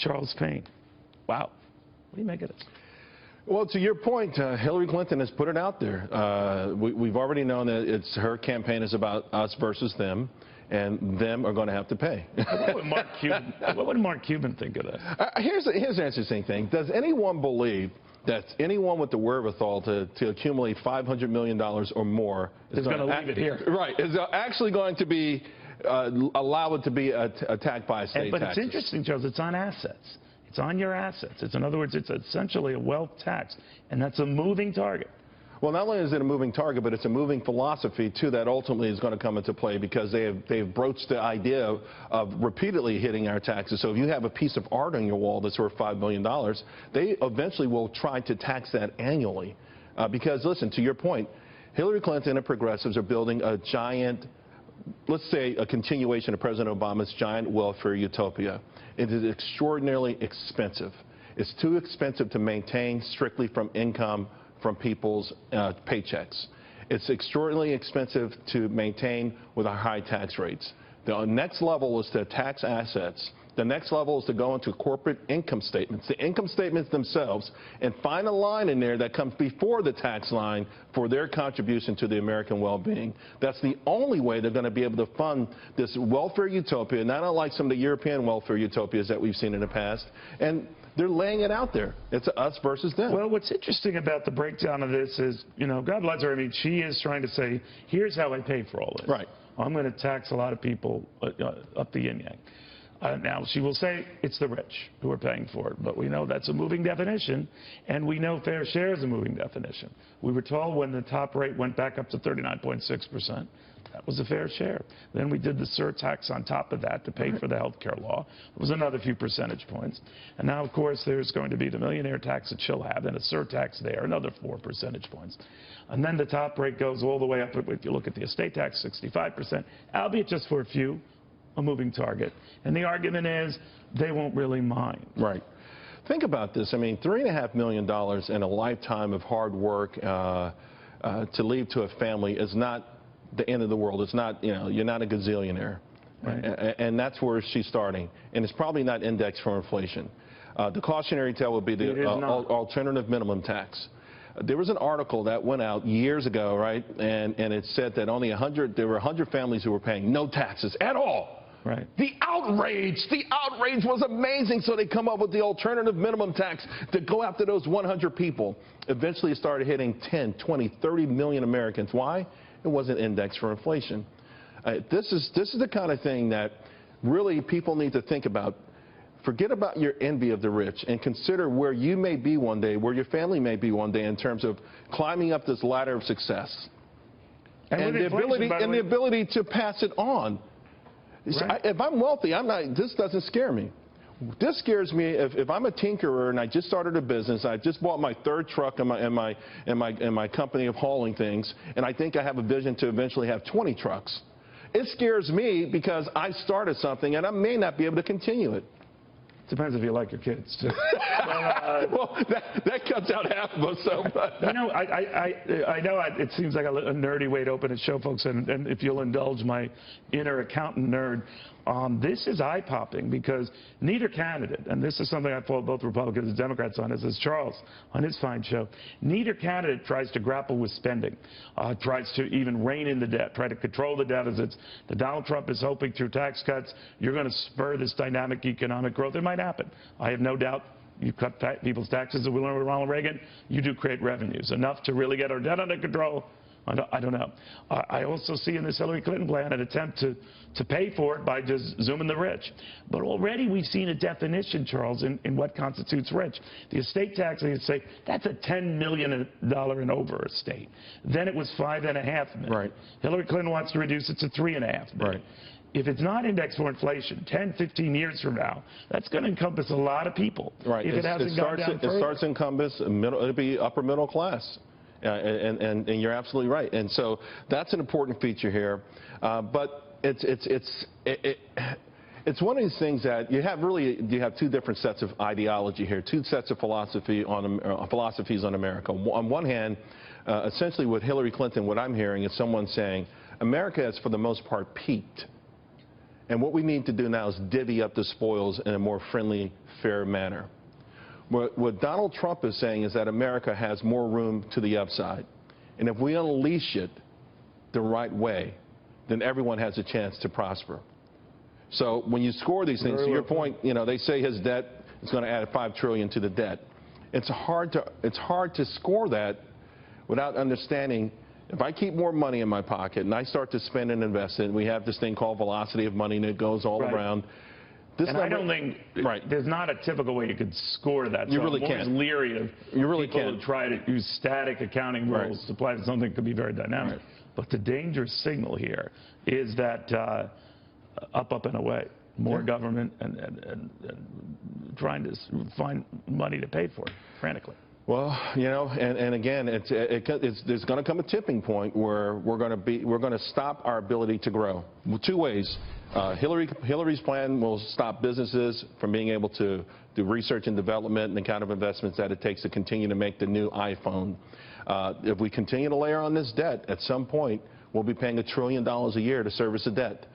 Charles Payne. Wow. What do you make of this? Well, to your point, Hillary Clinton has put it out there. We've already known that her campaign is about us versus them, and them are going to have to pay. What would Mark Cuban think of that? Here's an interesting thing. Does anyone believe that anyone with the wherewithal to accumulate $500 million or more is going to leave it here? Right. Is actually going to be allow it to be attacked by a state But tax? It's interesting, Charles. It's on assets. It's on your assets. In other words, it's essentially a wealth tax, and that's a moving target. Well, not only is it a moving target, but it's a moving philosophy, too, that ultimately is going to come into play because they've broached the idea of repeatedly hitting our taxes. So if you have a piece of art on your wall that's worth $5 million, they eventually will try to tax that annually. Because, listen, to your point, Hillary Clinton and progressives are building a giant, let's say, a continuation of President Obama's giant welfare utopia. It is extraordinarily expensive. It's too expensive to maintain strictly from income from people's paychecks. It's extraordinarily expensive to maintain with our high tax rates. The next level is to tax assets. The next level is to go into corporate income statements, the income statements themselves, and find a line in there that comes before the tax line for their contribution to the American well-being. That's the only way they're going to be able to fund this welfare utopia, not unlike some of the European welfare utopias that we've seen in the past. And they're laying it out there. It's us versus them. Well, what's interesting about the breakdown of this is, you know, God bless her. I mean, she is trying to say, here's how I pay for all this. Right. I'm going to tax a lot of people up the yin-yang. Now, she will say it's the rich who are paying for it, but we know that's a moving definition, and we know fair share is a moving definition. We were told when the top rate went back up to 39.6%, that was a fair share. Then we did the surtax on top of that to pay for the health care law. It was another few percentage points. And now, of course, there's going to be the millionaire tax that she'll have, and a surtax there, another 4 percentage points. And then the top rate goes all the way up, if you look at the estate tax, 65%, albeit just for a few, a moving target. And the argument is they won't really mind. Right. Think about this. I mean, $3.5 million in a lifetime of hard work to leave to a family is not the end of the world. It's not, you know, you're not a gazillionaire. Right. And that's where she's starting. And it's probably not indexed for inflation. The cautionary tale would be the alternative minimum tax. There was an article that went out years ago, right? And it said that only there were 100 families who were paying no taxes at all. Right. The outrage was amazing. So they come up with the alternative minimum tax to go after those 100 people. Eventually it started hitting 10, 20, 30 million Americans. Why? It wasn't indexed for inflation. This is the kind of thing that really people need to think about. Forget about your envy of the rich and consider where you may be one day, where your family may be one day in terms of climbing up this ladder of success. And the ability to pass it on. Right. If I'm wealthy, this doesn't scare me. This scares me if I'm a tinkerer and I just started a business, I just bought my 3rd truck in my company of hauling things, and I think I have a vision to eventually have 20 trucks. It scares me because I started something and I may not be able to continue it. Depends if you like your kids, too. Well, that cuts out half of us, so. You know, I know it seems like a nerdy way to open a show, folks, and if you'll indulge my inner accountant nerd, this is eye-popping because neither candidate, and this is something I followed both Republicans and Democrats on, as Charles on his fine show, neither candidate tries to grapple with spending, tries to even rein in the debt, try to control the deficits. Donald Trump is hoping through tax cuts, you're going to spur this dynamic economic growth. It might happen. I have no doubt. You cut people's taxes, as we learned with Ronald Reagan, you do create revenues, enough to really get our debt under control. I don't know. I also see in this Hillary Clinton plan an attempt to pay for it by just zooming the rich. But already we've seen a definition, Charles, in what constitutes rich. The estate tax, they say, that's a $10 million and over estate. Then it was $5.5 million. Right. Hillary Clinton wants to reduce it to $3.5 million. Right. If it's not indexed for inflation, 10, 15 years from now, that's going to encompass a lot of people. Right. If it hasn't gone down further. It starts to encompass it'll be upper middle class. And you're absolutely right. And so that's an important feature here. But it's one of these things that you have 2 different sets of ideology here, 2 sets of philosophies on America. On one hand, essentially with Hillary Clinton, what I'm hearing is someone saying America has for the most part peaked. And what we need to do now is divvy up the spoils in a more friendly, fair manner. What Donald Trump is saying is that America has more room to the upside. And if we unleash it the right way, then everyone has a chance to prosper. So when you score these things, to your point, you know, they say his debt is going to add $5 trillion to the debt. It's hard to score that without understanding, if I keep more money in my pocket and I start to spend and invest it, and we have this thing called velocity of money and it goes all around. This and number, I don't think there's not a typical way you could score that. You so really can't. I'm leery of people who try to use static accounting rules to apply to something that could be very dynamic. But the dangerous signal here is that up and away, more government and trying to find money to pay for it frantically. Well, you know, and again, there's going to come a tipping point where we're going to stop our ability to grow. Well, two ways. Hillary's plan will stop businesses from being able to do research and development and the kind of investments that it takes to continue to make the new iPhone. If we continue to layer on this debt, at some point, we'll be paying $1 trillion a year to service the debt.